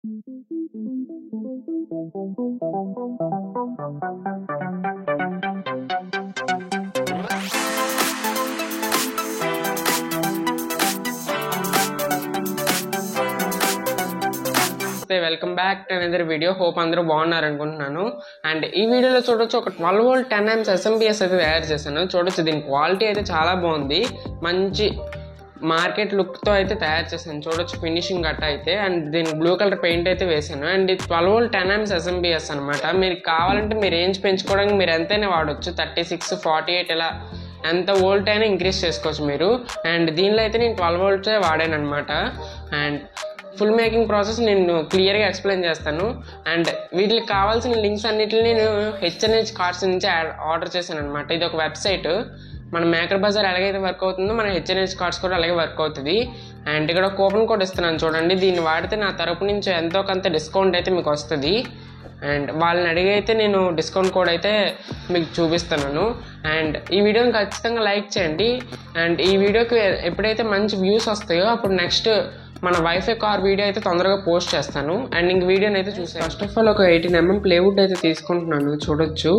Welcome back to another video. Hope అందరూ బాగున్నారు అనుకుంటున్నాను. అండ్ ఈ వీడియోలో చూడొచ్చు ఒక 12 వోల్ట్ 10 amps SMPS అయితే తయారు చేశాను. చూడొచ్చు దీని క్వాలిటీ అయితే చాలా బాగుంది, మంచి మార్కెట్ లుక్తో అయితే తయారు చేశాను. చూడొచ్చు ఫినిషింగ్ గట్ట అయితే. అండ్ దీని బ్లూ కలర్ పెయింట్ అయితే వేసాను. అండ్ ఇది 12 వోల్ట్ 10 amps SMPS అనమాట. మీరు కావాలంటే మీ రేంజ్ పెంచుకోవడానికి మీరు ఎంతైనా వాడచ్చు, 36, 48 ఇలా ఎంత వోల్ట్ అయినా ఇంక్రీజ్ చేసుకోవచ్చు మీరు. అండ్ దీనిలో అయితే నేను 12 volts వాడాను అనమాట. అండ్ ఫుల్ మేకింగ్ ప్రాసెస్ నేను క్లియర్గా ఎక్స్ప్లెయిన్ చేస్తాను. అండ్ వీటికి కావాల్సిన లింక్స్ అన్నిటిని నేను HNH కార్డ్స్ నుంచి ఆర్డర్ చేశాను అనమాట. ఇది ఒక వెబ్సైట్. మన మేకర్ బజార్ ఎలాగైతే వర్క్ అవుతుందో మన HNH కార్డ్స్ కూడా అలాగే వర్క్ అవుతుంది. అండ్ ఇక్కడ కూపన్ కోడ్ ఇస్తున్నాను చూడండి. దీన్ని వాడితే నా తరపు నుంచి ఎంతో కొంత డిస్కౌంట్ అయితే మీకు వస్తుంది. అండ్ వాళ్ళని అడిగి అయితే నేను డిస్కౌంట్ కోడ్ అయితే మీకు చూపిస్తున్నాను. అండ్ ఈ వీడియోని ఖచ్చితంగా లైక్ చేయండి. అండ్ ఈ వీడియోకి ఎప్పుడైతే మంచి వ్యూస్ వస్తాయో అప్పుడు నెక్స్ట్ మన వైఫై కార్ వీడియో అయితే తొందరగా పోస్ట్ చేస్తాను. అండ్ ఇంక వీడియోని అయితే చూసాను. ఫస్ట్ ఆఫ్ ఆల్ ఒక 18 mm ప్లేవుడ్ అయితే తీసుకుంటున్నాను చూడొచ్చు.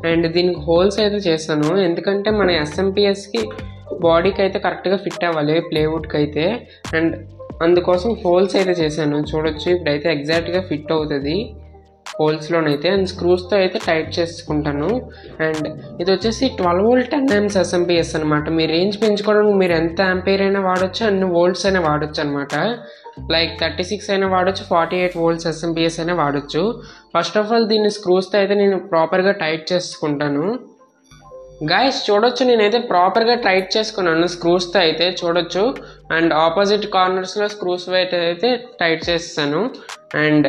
అండ్ దీనికి హోల్స్ అయితే చేస్తాను, ఎందుకంటే మన SMPSకి బాడీకి అయితే కరెక్ట్గా ఫిట్ అవ్వాలి ప్లేవుడ్కి అయితే. అండ్ అందుకోసం హోల్స్ అయితే చేశాను చూడొచ్చు. ఇప్పుడైతే ఎగ్జాక్ట్గా ఫిట్ అవుతుంది హోల్స్లోనైతే. అండ్ స్క్రూస్తో అయితే టైట్ చేసుకుంటాను. అండ్ ఇది వచ్చేసి 12 వోల్ట్ 10 amps SMPS అనమాట. మీ రేంజ్ పెంచుకోవడానికి మీరు ఎంత ఆంపేర్ అయినా వాడచ్చు, అన్ని వోల్ట్స్ అయినా వాడచ్చు అనమాట. లైక్ 36 అయినా వాడచ్చు, 48 volts SMPS అయినా వాడచ్చు. ఫస్ట్ ఆఫ్ ఆల్ దీన్ని స్క్రూస్తో అయితే నేను ప్రాపర్గా టైట్ చేసుకుంటాను. గైస్ చూడొచ్చు, నేనైతే ప్రాపర్గా టైట్ చేసుకున్నాను స్క్రూస్తో అయితే చూడొచ్చు. అండ్ ఆపోజిట్ కార్నర్స్లో స్క్రూస్ అయితే టైట్ చేస్తాను. అండ్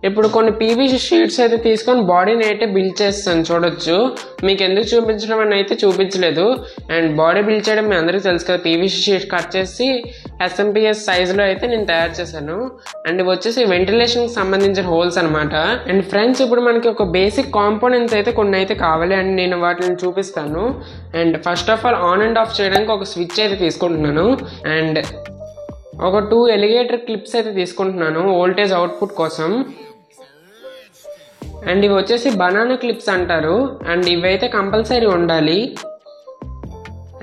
ఇప్పుడు కొన్ని PVC షీట్స్ అయితే తీసుకొని బాడీని అయితే బిల్డ్ చేస్తాను చూడొచ్చు. మీకు ఎందుకు చూపించడం అని అయితే చూపించలేదు. అండ్ బాడీ బిల్డ్ చేయడం మీ అందరికీ తెలుసు కదా. PVC షీట్ కట్ చేసి SMPS సైజులో అయితే నేను తయారు చేశాను. అండ్ ఇవి వచ్చేసి వెంటిలేషన్కి సంబంధించిన హోల్స్ అనమాట. అండ్ ఫ్రెండ్స్ ఇప్పుడు మనకి ఒక బేసిక్ కాంపోనెంట్స్ అయితే కొన్ని అయితే కావాలి. అండ్ నేను వాటిని చూపిస్తాను. And first of all on and of చేయడానికి ఒక స్విచ్ అయితే తీసుకుంటున్నాను. అండ్ ఒక 2 ఎలిగేటర్ క్లిప్స్ అయితే తీసుకుంటున్నాను వోల్టేజ్ అవుట్పుట్ కోసం. అండ్ ఇవి వచ్చేసి బనానా క్లిప్స్ అంటారు. అండ్ ఇవైతే కంపల్సరీ ఉండాలి.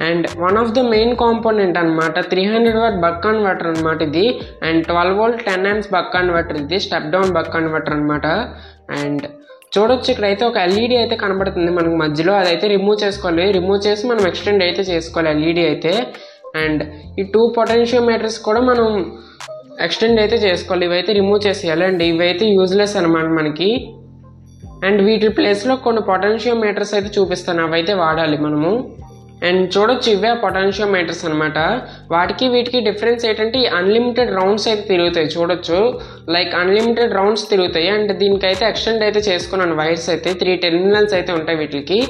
And one of the main component అనమాట 300 watt బక్ కన్వర్టర్ అనమాట ఇది. And 12 volt 10 amps buck converter ఇది, స్టెప్ డౌన్ బక్ కన్వర్టర్ అనమాట. అండ్ చూడొచ్చు ఇక్కడైతే ఒక LED అయితే కనబడుతుంది మనకు మధ్యలో. అదైతే రిమూవ్ చేసుకోవాలి. రిమూవ్ చేసి మనం ఎక్స్టెండ్ అయితే చేసుకోవాలి LED అయితే. అండ్ ఈ 2 పొటెన్షియోమీటర్స్ కూడా మనం ఎక్స్టెండ్ అయితే చేసుకోవాలి. ఇవైతే రిమూవ్ చేసేయాలి. అండ్ ఇవైతే యూజ్లెస్ అనమాట మనకి. అండ్ వీటి ప్లేస్లో కొన్ని పొటెన్షియోమీటర్స్ అయితే చూపిస్తాను, అవైతే వాడాలి మనము. అండ్ చూడొచ్చు ఇవే పొటెన్షియోమీటర్స్ అనమాట. వాటికి వీటికి డిఫరెన్స్ ఏంటంటే అన్లిమిటెడ్ రౌండ్స్ అయితే తిరుగుతాయి చూడొచ్చు. లైక్ అన్లిమిటెడ్ రౌండ్స్ తిరుగుతాయి. అండ్ దీనికైతే ఎక్స్టెండ్ అయితే చేసుకున్నాను వైర్స్ అయితే. 3 terminals అయితే ఉంటాయి వీటికి.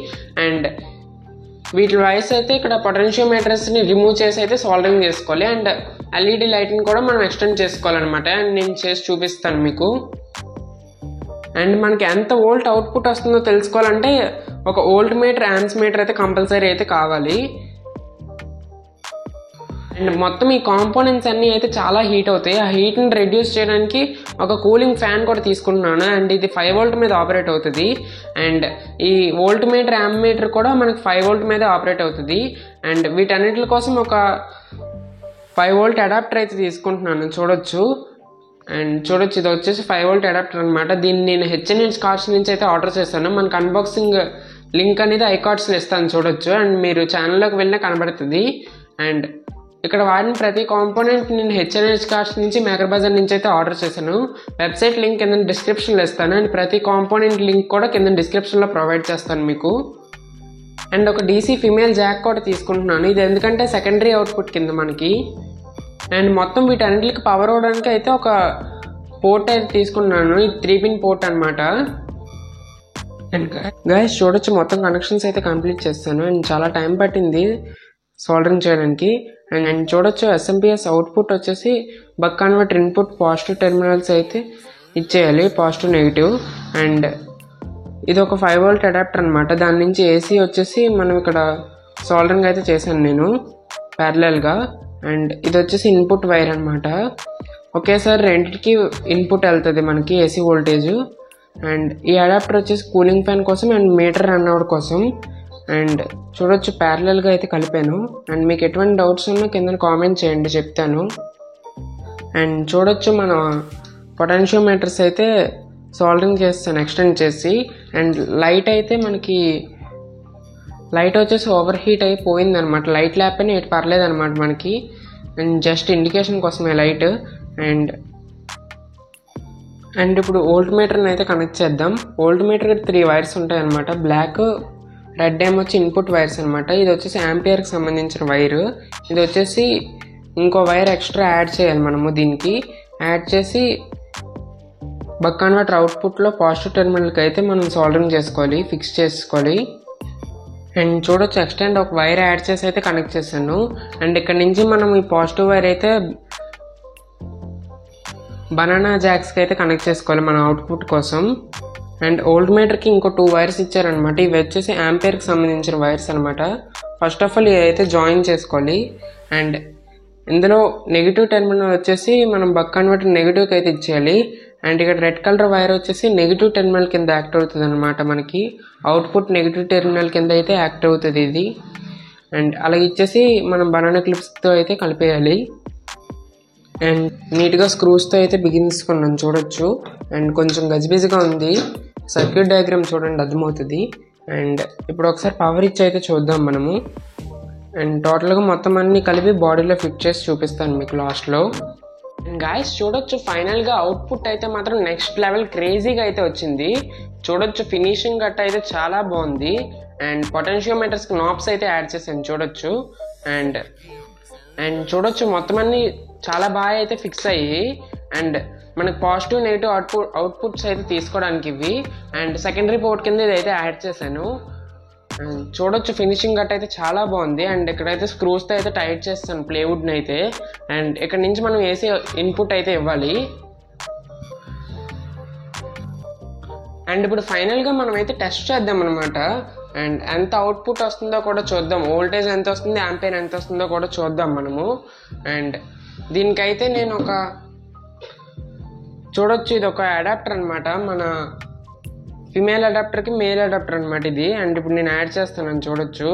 అండ్ వీటి వైర్స్ అయితే ఇక్కడ పొటెన్షియోమీటర్స్ని రిమూవ్ చేసి అయితే సోల్డరింగ్ చేసుకోవాలి. అండ్ LED లైట్ని కూడా మనం ఎక్స్టెండ్ చేసుకోవాలన్నమాట. అండ్ నేను చేసి చూపిస్తాను మీకు. అండ్ మనకి ఎంత వోల్ట్ అవుట్పుట్ వస్తుందో తెలుసుకోవాలంటే ఒక వోల్ట్ మీటర్, యాంప్స్ మీటర్ అయితే కంపల్సరీ అయితే కావాలి. అండ్ మొత్తం ఈ కాంపోనెంట్స్ అన్నీ అయితే చాలా హీట్ అవుతాయి. ఆ హీట్ని రెడ్యూస్ చేయడానికి ఒక కూలింగ్ ఫ్యాన్ కూడా తీసుకుంటున్నాను. అండ్ ఇది 5 volt మీద ఆపరేట్ అవుతుంది. అండ్ ఈ వోల్ట్ మీటర్, యాంప్ మీటర్ కూడా మనకి 5 volt మీద ఆపరేట్ అవుతుంది. అండ్ వీటన్నిటి కోసం ఒక 5 volt అడాప్టర్ అయితే తీసుకుంటున్నాను చూడొచ్చు. అండ్ చూడొచ్చు ఇది వచ్చేసి 5 volt అడాప్టర్ అనమాట. దీన్ని నేను HNH కార్డ్స్ నుంచి అయితే ఆర్డర్ చేశాను. మనకు అన్బాక్సింగ్ లింక్ అనేది iCards ఇస్తాను చూడొచ్చు. అండ్ మీరు ఛానల్లోకి వెళ్ళినా కనబడుతుంది. అండ్ ఇక్కడ వాడిన ప్రతి కాంపోనెంట్ నేను HNH కార్డ్స్ నుంచి, మేకర్ బజార్ నుంచి అయితే ఆర్డర్ చేశాను. వెబ్సైట్ లింక్ కింద డిస్క్రిప్షన్లో ఇస్తాను. అండ్ ప్రతి కాంపోనెంట్ లింక్ కూడా కింద డిస్క్రిప్షన్లో ప్రొవైడ్ చేస్తాను మీకు. అండ్ ఒక DC ఫిమేల్ జాక్ కూడా తీసుకుంటున్నాను. ఇది ఎందుకంటే సెకండరీ అవుట్పుట్ కింద మనకి. అండ్ మొత్తం వీటన్నిటికి పవర్ అవడానికి అయితే ఒక పోర్ట్ అయితే తీసుకున్నాను. ఇది 3 pin పోర్ట్ అనమాట. అండ్ గైస్ చూడొచ్చు మొత్తం కనెక్షన్స్ అయితే కంప్లీట్ చేస్తాను. అండ్ చాలా టైం పట్టింది సోల్డరింగ్ చేయడానికి. అండ్ చూడొచ్చు SMPS అవుట్పుట్ వచ్చేసి buck converter input positive terminals అయితే ఇచ్చేయాలి, పాజిటివ్ నెగిటివ్. అండ్ ఇది ఒక 5 volt అడాప్టర్ అనమాట. దాని నుంచి AC వచ్చేసి మనం ఇక్కడ సోల్డరింగ్ అయితే చేశాను నేను ప్యారలల్గా. అండ్ ఇది వచ్చేసి ఇన్పుట్ వైర్ అనమాట. ఒకేసారి రెండింటికి ఇన్పుట్ వెళ్తుంది మనకి ఏసీ వోల్టేజ్. అండ్ ఈ అడాప్టర్ వచ్చేసి కూలింగ్ ఫ్యాన్ కోసం అండ్ మీటర్ రన్ అవుట్ కోసం. అండ్ చూడొచ్చు ప్యారలల్గా అయితే కలిపాను. అండ్ మీకు ఎటువంటి డౌట్స్ ఉన్నా కింద కామెంట్ చేయండి, చెప్తాను. అండ్ చూడొచ్చు మన పొటెన్షియోమీటర్స్ అయితే సోల్డరింగ్ చేస్తాను ఎక్స్టెండ్ చేసి. అండ్ లైట్ అయితే మనకి లైట్ వచ్చేసి ఓవర్ హీట్ అయిపోయిందనమాట. లైట్ లేకపోయినా ఎటు పర్లేదు అనమాట మనకి. అండ్ జస్ట్ ఇండికేషన్ కోసమే లైట్. అండ్ ఇప్పుడు వోల్ట్ మీటర్ని అయితే కనెక్ట్ చేద్దాం. వోల్ట్ మీటర్కి 3 వైర్స్ ఉంటాయి అనమాట. బ్లాక్, రెడ్ ఏమో వచ్చి ఇన్పుట్ వైర్స్ అనమాట. ఇది వచ్చేసి యాంపియర్కి సంబంధించిన వైరు. ఇది వచ్చేసి ఇంకో వైర్ ఎక్స్ట్రా యాడ్ చేయాలి మనము. దీనికి యాడ్ చేసి బక్ కన్వర్టర్ అవుట్పుట్లో పాజిటివ్ టెర్మినల్కి అయితే మనం సోల్డరింగ్ చేసుకోవాలి, ఫిక్స్ చేసుకోవాలి. అండ్ చూడొచ్చు ఎక్స్టెండ్ ఒక వైర్ యాడ్ చేసి అయితే కనెక్ట్ చేశాను. అండ్ ఇక్కడ నుంచి మనం ఈ పాజిటివ్ వైర్ అయితే బనానా జాక్స్కి అయితే కనెక్ట్ చేసుకోవాలి మన అవుట్పుట్ కోసం. అండ్ ఓల్డ్ మీటర్కి ఇంకో 2 వైర్స్ ఇచ్చారనమాట. ఇవి వచ్చేసి యాంపియర్కి సంబంధించిన వైర్స్ అనమాట. ఫస్ట్ ఆఫ్ ఆల్ ఇవి అయితే జాయిన్ చేసుకోవాలి. అండ్ ఇందులో నెగిటివ్ టెర్మినల్ వచ్చేసి మనం బక్ కన్వర్టర్ నెగిటివ్కి అయితే ఇచ్చేయాలి. అండ్ ఇక్కడ రెడ్ కలర్ వైర్ వచ్చేసి నెగిటివ్ టెర్మినల్ కింద యాక్ట్ అవుతుంది అనమాట. మనకి అవుట్పుట్ నెగిటివ్ టెర్మినల్ కింద అయితే యాక్ట్ అవుతుంది ఇది. అండ్ అలాగే ఇచ్చేసి మనం బనానా క్లిప్స్తో అయితే కలిపేయాలి. అండ్ నీట్గా స్క్రూస్తో అయితే బిగించుకున్నాను చూడొచ్చు. అండ్ కొంచెం గజిబిజిగా ఉంది. సర్క్యూట్ డయాగ్రామ్ చూడండి, అర్థమవుతుంది. అండ్ ఇప్పుడు ఒకసారి పవర్ ఇచ్చి అయితే చూద్దాం మనము. అండ్ టోటల్గా మొత్తం అన్నీ కలిపి బాడీలో ఫిట్ చేసి చూపిస్తాను మీకు లాస్ట్లో. అండ్ గాయస్ చూడొచ్చు ఫైనల్గా అవుట్పుట్ అయితే మాత్రం నెక్స్ట్ లెవెల్ క్రేజీగా అయితే వచ్చింది. చూడొచ్చు ఫినిషింగ్ గట్ట అయితే చాలా బాగుంది. అండ్ పొటెన్షియోమీటర్స్కి నాబ్స్ అయితే యాడ్ చేశాను చూడొచ్చు. అండ్ చూడొచ్చు మొత్తం అన్నీ చాలా బాగా అయితే ఫిక్స్ అయ్యి. అండ్ మనకు పాజిటివ్ నెగిటివ్ అవుట్పుట్స్ అయితే తీసుకోవడానికి ఇవి. అండ్ సెకండరీ పోర్ట్ కింద ఇది అయితే యాడ్ చేశాను. అండ్ చూడొచ్చు ఫినిషింగ్ గట్ట అయితే చాలా బాగుంది. అండ్ ఇక్కడైతే స్క్రూస్తో అయితే టైట్ చేస్తాను ప్లేవుడ్ని అయితే. అండ్ ఇక్కడ నుంచి మనం ఏసీ ఇన్పుట్ అయితే ఇవ్వాలి. అండ్ ఇప్పుడు ఫైనల్గా మనం అయితే టెస్ట్ చేద్దాం అనమాట. అండ్ ఎంత అవుట్పుట్ వస్తుందో కూడా చూద్దాం, వోల్టేజ్ ఎంత వస్తుంది, యాంపియర్ ఎంత వస్తుందో కూడా చూద్దాం మనము. అండ్ దీనికైతే నేను చూడొచ్చు ఇది ఒక అడాప్టర్ అనమాట. మన ఫిమేల్ అడాప్టర్కి మేల్ అడాప్టర్ అనమాట ఇది. అండ్ ఇప్పుడు నేను యాడ్ చేస్తున్నాను చూడొచ్చు.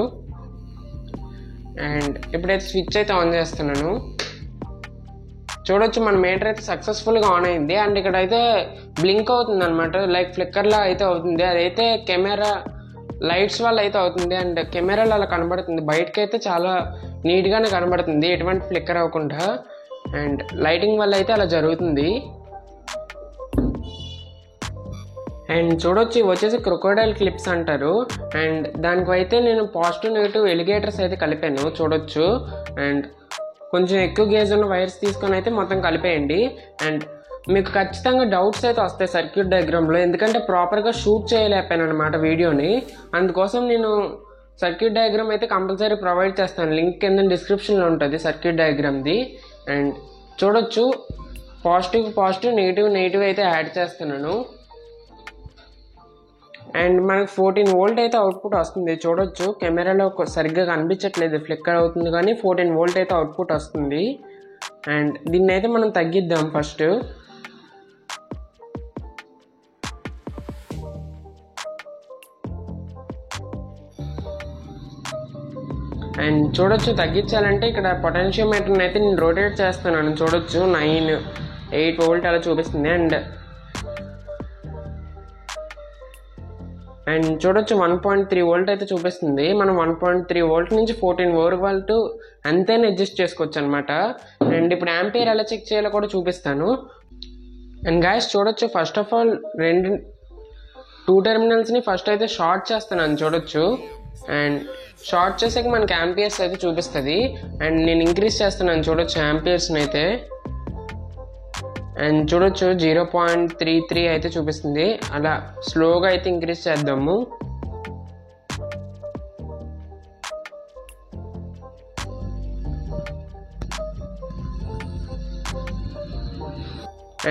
అండ్ ఇప్పుడైతే స్విచ్ అయితే ఆన్ చేస్తున్నాను. చూడొచ్చు మన మీటర్ అయితే సక్సెస్ఫుల్గా ఆన్ అయింది. అండ్ ఇక్కడైతే బ్లింక్ అవుతుంది అనమాట, లైక్ ఫ్లిక్కర్లా అయితే అవుతుంది. అదైతే కెమెరా లైట్స్ వల్ల అయితే అవుతుంది. అండ్ కెమెరాలో అలా కనబడుతుంది. బయటకి అయితే చాలా నీట్గానే కనబడుతుంది, ఎటువంటి ఫ్లిక్కర్ అవ్వకుండా. అండ్ లైటింగ్ వల్ల అయితే అలా జరుగుతుంది. అండ్ చూడొచ్చు ఇవి వచ్చేసి క్రొకోడైల్ క్లిప్స్ అంటారు. అండ్ దానికి అయితే నేను పాజిటివ్ నెగిటివ్ ఎలిగేటర్స్ అయితే కలిపాను చూడొచ్చు. అండ్ కొంచెం ఎక్కువ గేజ్ ఉన్న వైర్స్ తీసుకొని అయితే మొత్తం కలిపేయండి. అండ్ మీకు ఖచ్చితంగా డౌట్స్ అయితే వస్తాయి సర్క్యూట్ డయాగ్రామ్లో, ఎందుకంటే ప్రాపర్గా షూట్ చేయలేకపోయాను అనమాట వీడియోని. అందుకోసం నేను సర్క్యూట్ డయాగ్రామ్ అయితే కంపల్సరీ ప్రొవైడ్ చేస్తాను, లింక్ కింద డిస్క్రిప్షన్లో ఉంటుంది సర్క్యూట్ డయాగ్రామ్ది. అండ్ చూడొచ్చు పాజిటివ్ నెగిటివ్ అయితే యాడ్ చేస్తున్నాను. అండ్ మనకు 14 వోల్ట్ అయితే అవుట్పుట్ వస్తుంది చూడొచ్చు. కెమెరాలో సరిగ్గా కనిపించట్లేదు, ఫ్లిక్కర్ అవుతుంది, కానీ 14 వోల్ట్ అయితే అవుట్పుట్ వస్తుంది. అండ్ దీన్ని అయితే మనం తగ్గిద్దాం ఫస్ట్. అండ్ చూడొచ్చు తగ్గించాలంటే ఇక్కడ పొటెన్షియోమీటర్ని అయితే నేను రొటేట్ చేస్తున్నాను చూడొచ్చు. 9, 8 వోల్ట్ అలా చూపిస్తుంది. అండ్ చూడొచ్చు 1.3 వోల్ట్ అయితే చూపిస్తుంది. మనం 1.3 వోల్ట్ నుంచి 14 వోల్ట్ అంతేనే అడ్జస్ట్ చేసుకోవచ్చు అనమాట. అండ్ ఇప్పుడు యాంపియర్ ఎలా చెక్ చేయాలో కూడా చూపిస్తాను. అండ్ గాయస్ చూడొచ్చు ఫస్ట్ ఆఫ్ ఆల్ 2 టెర్మినల్స్ని ఫస్ట్ అయితే షార్ట్ చేస్తున్నాను చూడొచ్చు. అండ్ షార్ట్ చేసాక మనకి యాంపియర్స్ అయితే చూపిస్తుంది. అండ్ నేను ఇంక్రీజ్ చేస్తున్నాను చూడొచ్చు యాంపియర్స్ని అయితే. అండ్ చూడొచ్చు 0.33 అయితే చూపిస్తుంది. అలా స్లోగా అయితే ఇంక్రీజ్ చేద్దాము.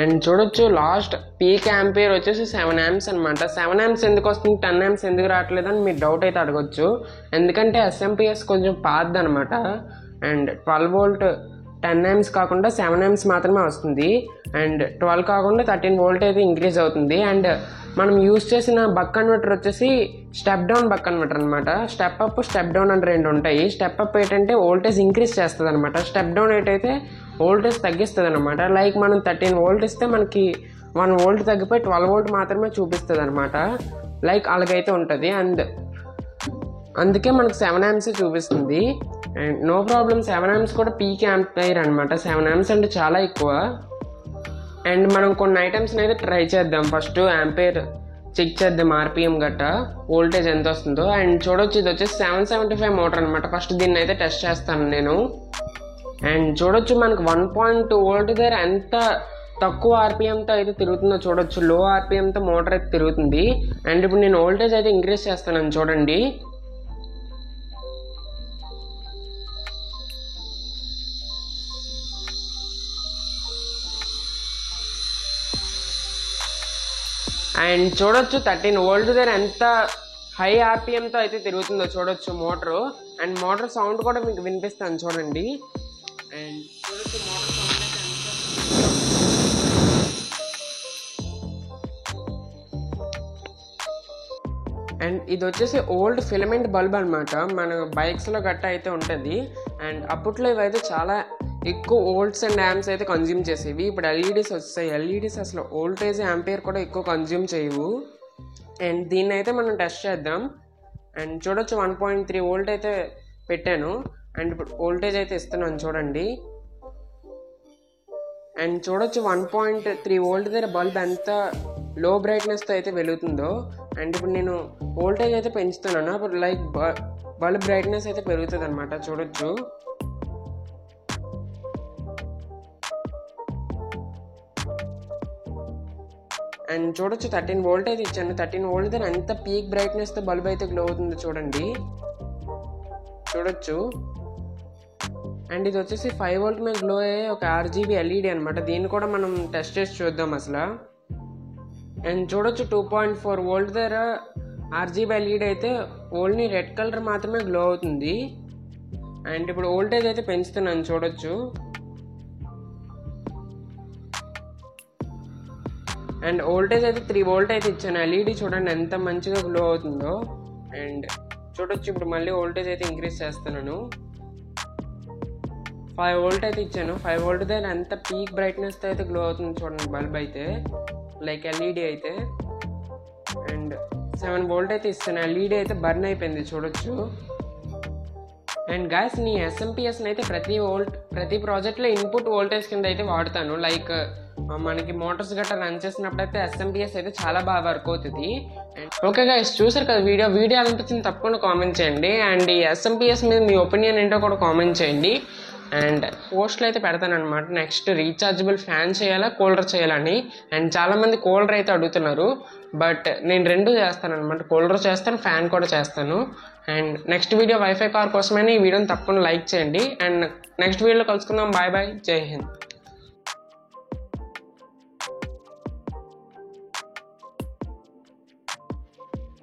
అండ్ చూడొచ్చు లాస్ట్ పీక్ యాంపియర్ వచ్చేసి 7 amps అనమాట. 7 amps ఎందుకు వస్తుంది, 10 amps ఎందుకు రావట్లేదు అని మీరు డౌట్ అయితే అడగొచ్చు. ఎందుకంటే SMPS కొంచెం పాతది అనమాట. అండ్ 12 వోల్ట్ 10 amps కాకుండా 7 amps మాత్రమే వస్తుంది. అండ్ 12 కాకుండా 13 వోల్ట్ అయితే ఇంక్రీజ్ అవుతుంది. అండ్ మనం యూజ్ చేసిన బక్ కన్వర్టర్ వచ్చేసి స్టెప్ డౌన్ బక్ కన్వర్టర్ అనమాట. స్టెప్ అప్ స్టెప్ డౌన్ అని 2 ఉంటాయి. స్టెప్ అప్ ఏంటంటే వోల్టేజ్ ఇంక్రీజ్ చేస్తుంది అనమాట. స్టెప్ డౌన్ ఏంటైతే వోల్టేజ్ తగ్గిస్తుంది అనమాట. లైక్ మనం 13 వోల్ట్ ఇస్తే మనకి 1 వోల్ట్ తగ్గిపోయి 12 వోల్ట్ మాత్రమే చూపిస్తుంది అనమాట. లైక్ అలాగైతే ఉంటుంది. అండ్ అందుకే మనకు 7 amps చూపిస్తుంది. అండ్ నో ప్రాబ్లం, 7 amps కూడా పీక్ యాంపైర్ అనమాట. 7 amps అంటే చాలా ఎక్కువ. అండ్ మనం కొన్ని ఐటమ్స్ని అయితే ట్రై చేద్దాం. ఫస్ట్ యాంపైర్ చెక్ చేద్దాం, ఆర్పిఎం గట్టా వోల్టేజ్ ఎంత వస్తుందో. అండ్ చూడొచ్చు, ఇది వచ్చేసి 775 మోటార్ అనమాట. ఫస్ట్ దీన్ని అయితే టెస్ట్ చేస్తాను నేను. అండ్ చూడొచ్చు మనకు 1.2 వోల్ట్ దగ్గర ఎంత తక్కువ ఆర్పిఎంతో అయితే తిరుగుతుందో చూడొచ్చు. లో ఆర్పిఎంతో మోటార్ అయితే తిరుగుతుంది. అండ్ ఇప్పుడు నేను వోల్టేజ్ అయితే ఇంక్రీజ్ చేస్తాను చూడండి. అండ్ చూడొచ్చు 13 వోల్ట్ దగ్గర ఎంత హై ఆర్పిఎంతో అయితే తిరుగుతుందో చూడొచ్చు మోటరు. అండ్ మోటార్ సౌండ్ కూడా మీకు వినిపిస్తాను చూడండి. అండ్ చూడొచ్చు మోటార్ సౌండ్ అయితే అండ్ ఇది వచ్చేసి ఓల్డ్ ఫిలమెంట్ బల్బ్ అనమాట. మన బైక్స్లో గట్ట అయితే ఉంటుంది. అండ్ అప్పట్లో ఇవైతే చాలా ఎక్కువ వోల్ట్స్ అండ్ యాంప్స్ అయితే కన్జ్యూమ్ చేసేవి. ఇప్పుడు ఎల్ఈడీస్ వచ్చాయి. ఎల్ఈడీస్ అసలు వోల్టేజ్ యాంపియర్ కూడా ఎక్కువ కన్జ్యూమ్ చేయవు. అండ్ దీన్ని అయితే మనం టెస్ట్ చేద్దాం. అండ్ చూడొచ్చు 1.3 వోల్ట్ అయితే పెట్టాను. అండ్ ఇప్పుడు వోల్టేజ్ అయితే ఇస్తున్నాను చూడండి. అండ్ చూడొచ్చు 1.3 వోల్ట్ దగ్గర బల్బ్ ఎంత లో బ్రైట్నెస్తో అయితే వెలుగుతుందో. అండ్ ఇప్పుడు నేను వోల్టేజ్ అయితే పెంచుతున్నాను. అప్పుడు లైక్ బల్బ్ బ్రైట్నెస్ అయితే పెరుగుతుంది అనమాట. చూడొచ్చు. అండ్ చూడొచ్చు 13 వోల్ట్ అయితే ఇచ్చాను. 13 వోల్ట్ దగ్గర ఎంత పీక్ బ్రైట్నెస్తో బల్బ్ అయితే గ్లో అవుతుందో చూడండి. చూడొచ్చు. అండ్ ఇది వచ్చేసి 5 వోల్ట్ మీద గ్లో అయ్యే ఒక RGB ఎల్ఈడి అనమాట. దీన్ని కూడా మనం టెస్ట్ చేసి చూద్దాం అసలు. అండ్ చూడొచ్చు 2.4 వోల్ట్ దగ్గర RGB ఎల్ఈడి అయితే ఓన్లీ రెడ్ కలర్ మాత్రమే గ్లో అవుతుంది. అండ్ ఇప్పుడు వోల్టేజ్ అయితే పెంచుతున్నాను చూడొచ్చు. అండ్ వోల్టేజ్ అయితే 3 వోల్ట్ అయితే ఇచ్చాను. ఎల్ఈడి చూడండి ఎంత మంచిగా గ్లో అవుతుందో. అండ్ చూడొచ్చు ఇప్పుడు మళ్ళీ వోల్టేజ్ అయితే ఇంక్రీజ్ చేస్తున్నాను. 5 వోల్ట్ అయితే ఇచ్చాను. 5 వోల్ట్ దగ్గర ఎంత పీక్ బ్రైట్నెస్తో అయితే గ్లో అవుతుంది చూడండి బల్బ్ అయితే, లైక్ ఎల్ఈడి అయితే. అండ్ 7 వోల్ట్ అయితే ఇస్తాను. ఎల్ఈడి అయితే బర్న్ అయిపోయింది చూడొచ్చు. అండ్ గాయస్, నీ ఎస్ఎంపిఎస్ని అయితే ప్రతి ప్రాజెక్ట్లో ఇన్పుట్ వోల్టేజ్ కింద అయితే వాడతాను. లైక్ మనకి మోటార్స్ గట్రా రన్ చేసినప్పుడు అయితే ఎస్ఎంపిఎస్ అయితే చాలా బాగా వర్క్ అవుతుంది. అండ్ ఓకే గైస్, చూసారు కదా వీడియో అనిపించింది తప్పకుండా కామెంట్ చేయండి. అండ్ ఈ ఎస్ఎంపిఎస్ మీద మీ ఒపీనియన్ ఏంటో కూడా కామెంట్ చేయండి. అండ్ పోస్ట్లు అయితే పెడతాను అనమాట. నెక్స్ట్ రీఛార్జబుల్ ఫ్యాన్ చేయాలా, కూలర్ చేయాలని. అండ్ చాలామంది కూలర్ అయితే అడుగుతున్నారు. బట్ నేను 2 చేస్తాను అనమాట. కూలర్ చేస్తాను, ఫ్యాన్ కూడా చేస్తాను. And next video wifi car కోసమైనా ఈ వీడియోని తప్పకుండా లైక్ చేయండి. అండ్ నెక్స్ట్ వీడియోలో కలుసుకుందాం. బాయ్ బాయ్, జై హింద్.